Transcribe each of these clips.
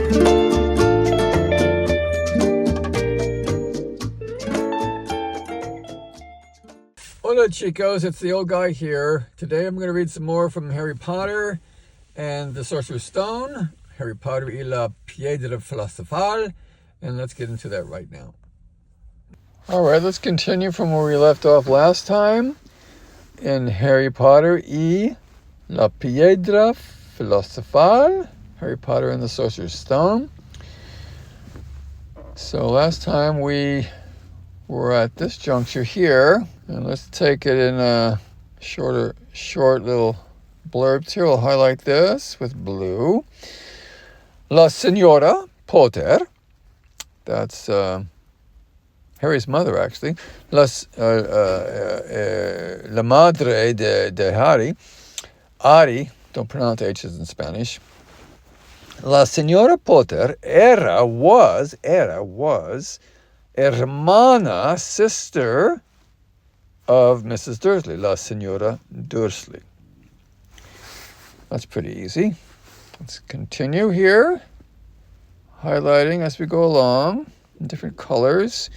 Hola chicos, it's the old guy here. Today I'm going to read some more from Harry Potter and the Sorcerer's Stone, Harry Potter y la Piedra Filosofal, and let's get into that right now. Alright, let's continue from where we left off last time in Harry Potter y la Piedra Filosofal, Harry Potter and the Sorcerer's Stone. So last time we were at this juncture here, and let's take it in a short little blurbs here. We'll highlight this with blue. La Señora Potter, that's Harry's mother, actually. La madre de Harry, Ari, don't pronounce H's in Spanish. La Señora Potter was hermana, sister of Mrs. Dursley, La Señora Dursley. That's pretty easy. Let's continue here, highlighting as we go along in different colors.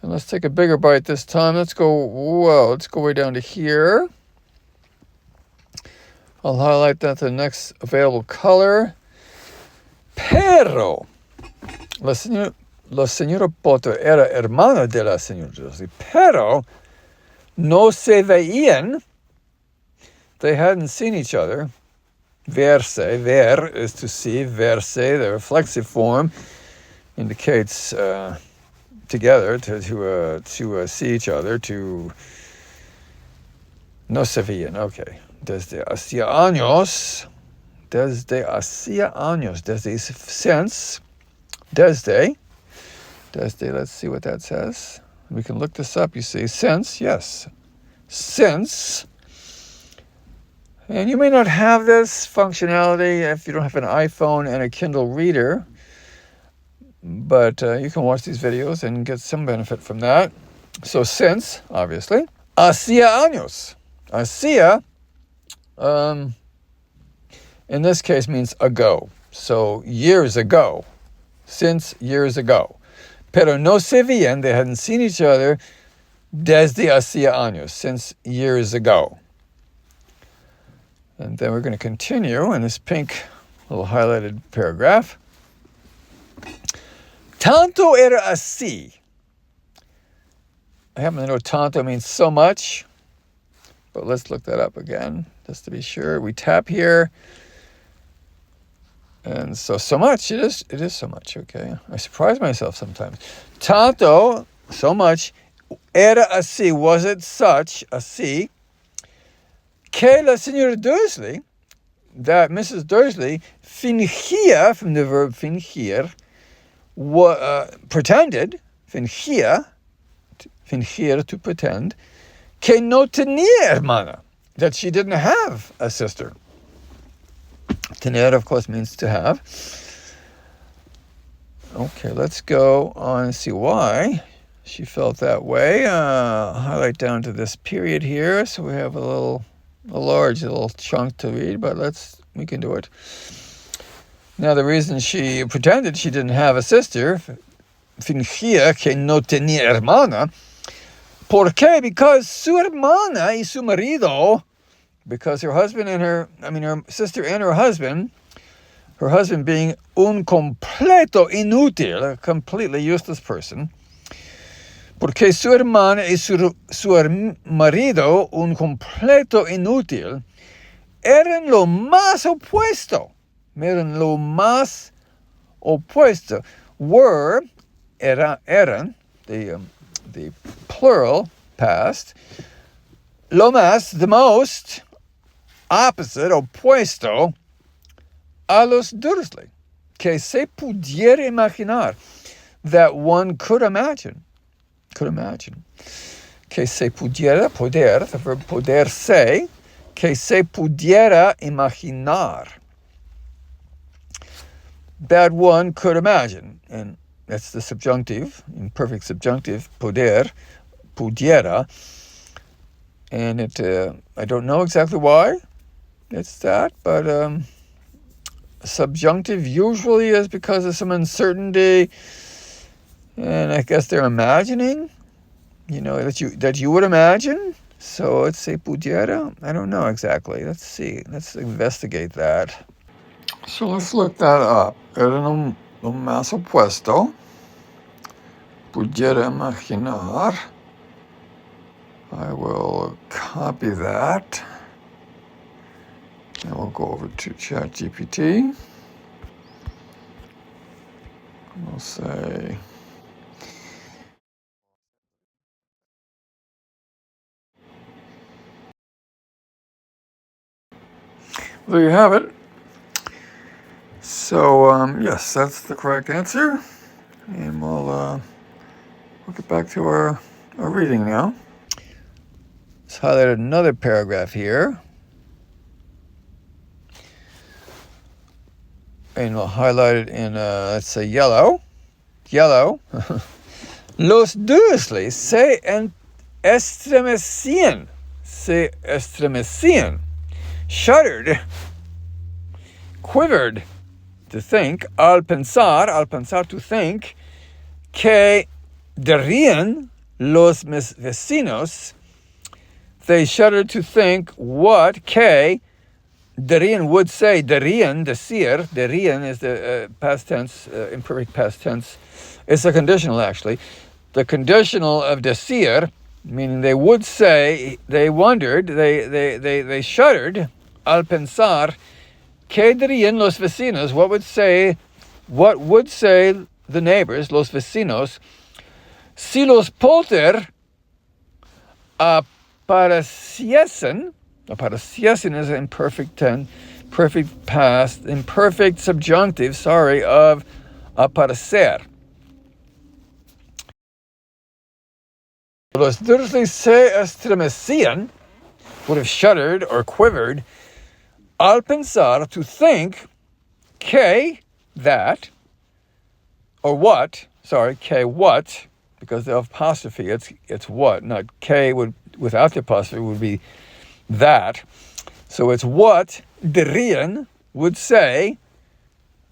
And let's take a bigger bite this time. Let's go way down to here. I'll highlight that to the next available color. Pero La Señora Potter era hermana de la Señora Dursley, pero no se veían. They hadn't seen each other. Verse, ver is to see. Verse, the reflexive form, indicates together, to see each other, to... No se veían, okay. Desde hacía años, since, let's see what that says. We can look this up, you see. Since, yes. Since. And you may not have this functionality if you don't have an iPhone and a Kindle reader, but you can watch these videos and get some benefit from that. So since, obviously. Hacía años. Hacía, in this case, means ago. So years ago. Since years ago. Pero no se veían, they hadn't seen each other desde hacía años, since years ago. And then we're going to continue in this pink little highlighted paragraph. Tanto era así. I happen to know tanto means so much, but let's look that up again, just to be sure. We tap here. And so much, it is so much, okay? I surprise myself sometimes. Tanto, so much, era así, was it such, así, que la señora Dursley, that Mrs. Dursley, fingía, from the verb fingir, pretended, fingía, to pretend, que no tenía hermana, that she didn't have a sister. Tener, of course, means to have. Okay, let's go on and see why she felt that way. Highlight down to this period here, so we have a large little chunk to read, but we can do it. Now, the reason she pretended she didn't have a sister, fingía que no tenía hermana, ¿por qué? Because su hermana y su marido, because her sister and her husband being un completo inútil, a completely useless person, porque su hermana y su marido, un completo inútil, eran lo más opuesto. Eran, the plural, past, lo más, the most, opposite, opuesto, a los Dursley, que se pudiera imaginar, that one could imagine, que se pudiera, poder, the verb poderse, que se pudiera imaginar, that one could imagine, and that's the subjunctive, imperfect subjunctive, poder, pudiera, and I don't know exactly why it's that, but subjunctive usually is because of some uncertainty, and I guess they're imagining, that you would imagine. So let's say pudiera. I don't know exactly. Let's see. Let's investigate that. So let's look that up. Era un más opuesto. Pudiera imaginar. I will copy that. And we'll go over to ChatGPT. We'll say, there you have it. So, yes, that's the correct answer. And we'll get back to our reading now. Let's highlight another paragraph here. And we'll highlight it in, let's say, yellow. Yellow. Los Dursleys se estremecían. Se estremecían. Shuddered. Quivered. To think. Al pensar to think. Que dirían los vecinos. They shuddered to think what que dirían would say. Dirían, decir. Dirían is the past tense, imperfect past tense. It's a conditional, actually. The conditional of decir, meaning they would say, they wondered, they shuddered al pensar que dirían los vecinos, what would say the neighbors, los vecinos, si los Polter apareciesen is an imperfect tense, perfect past, imperfect subjunctive, of aparecer. Los Dursleys se estremecían, would have shuddered or quivered, al pensar, to think, que, that, or what, que what, because the apostrophe, it's what, not que would, without the apostrophe would be that. So it's what dirían would say,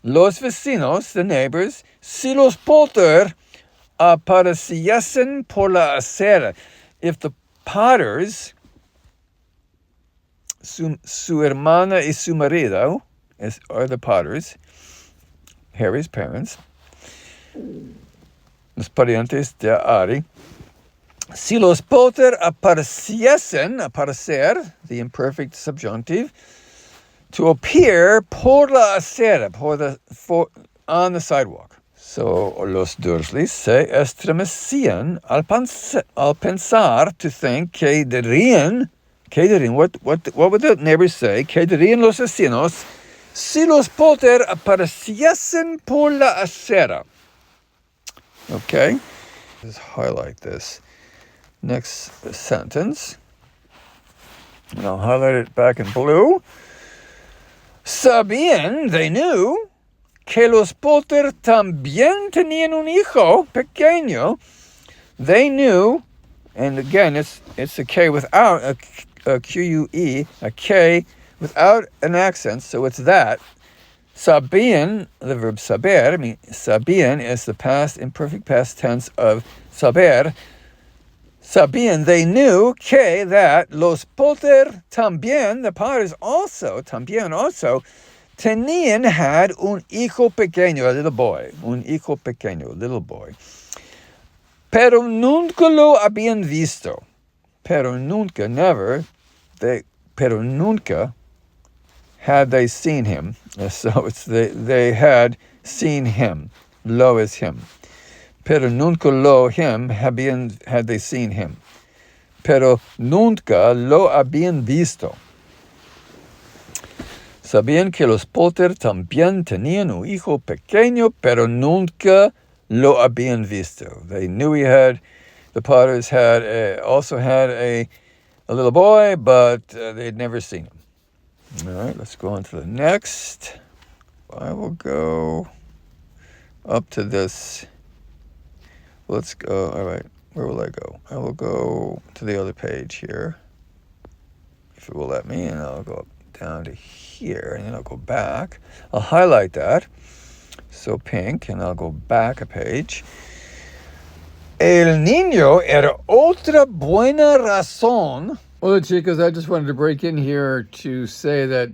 los vecinos, the neighbors, si los Polter apareciesen por la acera. If the Potters, su hermana y su marido, are the Potters, Harry's parents, los parientes de Harry, si los Potter apareciesen, aparecer, the imperfect subjunctive, to appear por la acera, on the sidewalk. So, los Dursleys se estremecían al pensar, to think, que dirían, what would the neighbors say, que dirían los vecinos, si los Polter apareciesen por la acera. Okay, let's highlight this next sentence. And I'll highlight it back in blue. Sabían, they knew, que los Polter también tenían un hijo pequeño. They knew, and again, it's a K without a Q-U-E, a K without an accent, so it's that. Sabían, the verb saber, sabían is the past, imperfect past tense of saber. Sabían, they knew, que, that, los Polter también, the Potters also, también also, tenían, had un hijo pequeño, a little boy. Un hijo pequeño, a little boy. Pero nunca lo habían visto. Pero nunca, never. Pero nunca had they seen him. So it's they had seen him. Lo is him. Pero nunca lo him had they seen him. Pero nunca lo habían visto. Sabían que los Polter también tenían un hijo pequeño, pero nunca lo habían visto. They knew the Potters also had a little boy, but they'd never seen him. All right, let's go on to the next. I will go up to this. Let's go, all right, where will I go? I will go to the other page here, if it will let me, and I'll go up down to here, and then I'll go back. I'll highlight that, so pink, and I'll go back a page. El niño era otra buena razón. Hola, chicos. I just wanted to break in here to say that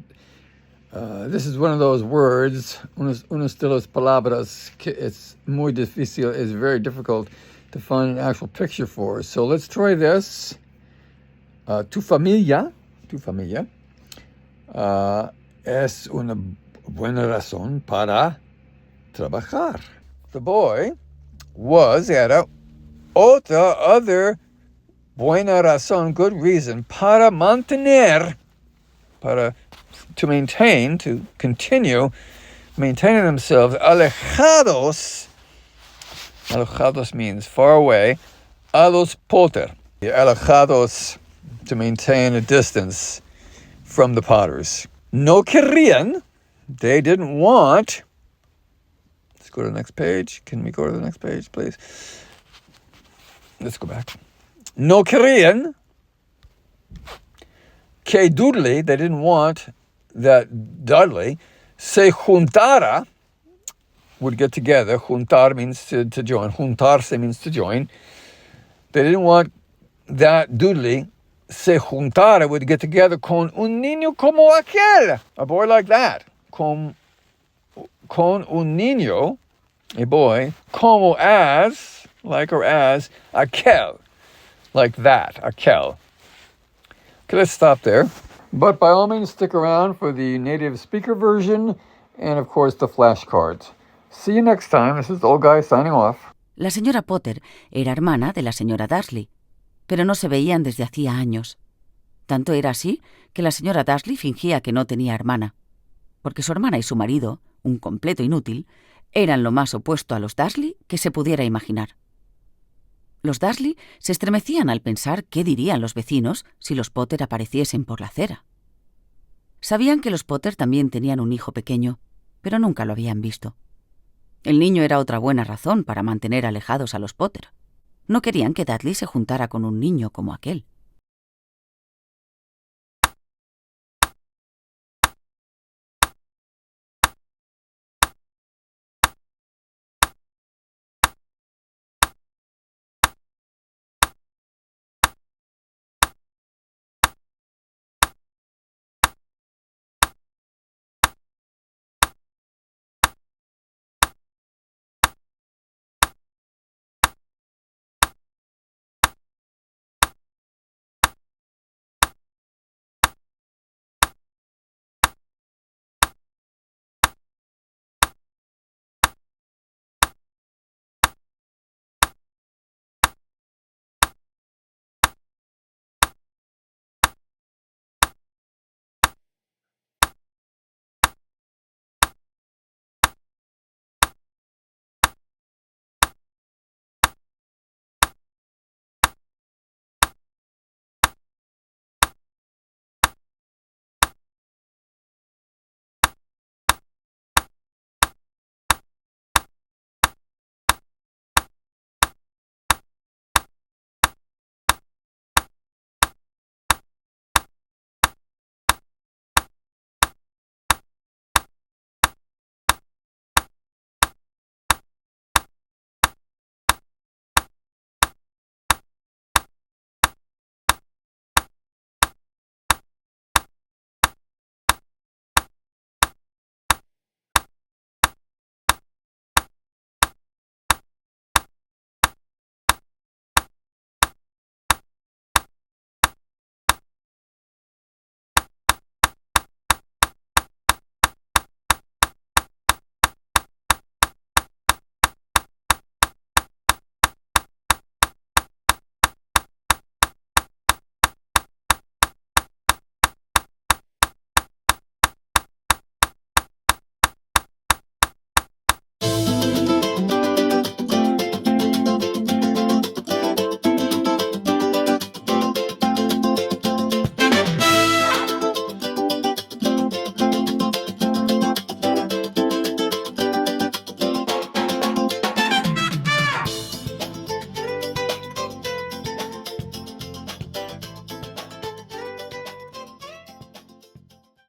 this is one of those words, unos de las palabras, it's muy difícil, it's very difficult to find an actual picture for. So let's try this. Tu familia es una buena razón para trabajar. The boy era other buena razón, good reason, para mantener, to maintain, to continue maintaining themselves, alejados means far away, a los potter. Alejados, to maintain a distance from the potters. No querían, they didn't want. Let's go to the next page. Can we go to the next page, please? Let's go back. No querían que Dudley, they didn't want that Dudley, se juntara, would get together. Juntar means to join. Juntarse means to join. They didn't want that Dudley se juntara, would get together con un niño como aquel, a boy like that. Con un niño, a boy, como as, like or as, aquel, like that, aquel. Okay, let's stop there. But by all means, stick around for the native speaker version and, of course, the flashcards. See you next time. This is the old guy signing off. La señora Potter era hermana de la señora Dursley, pero no se veían desde hacía años. Tanto era así que la señora Dursley fingía que no tenía hermana, porque su hermana y su marido, un completo inútil, eran lo más opuesto a los Dursley que se pudiera imaginar. Los Dursley se estremecían al pensar qué dirían los vecinos si los Potter apareciesen por la acera. Sabían que los Potter también tenían un hijo pequeño, pero nunca lo habían visto. El niño era otra buena razón para mantener alejados a los Potter. No querían que Dudley se juntara con un niño como aquel.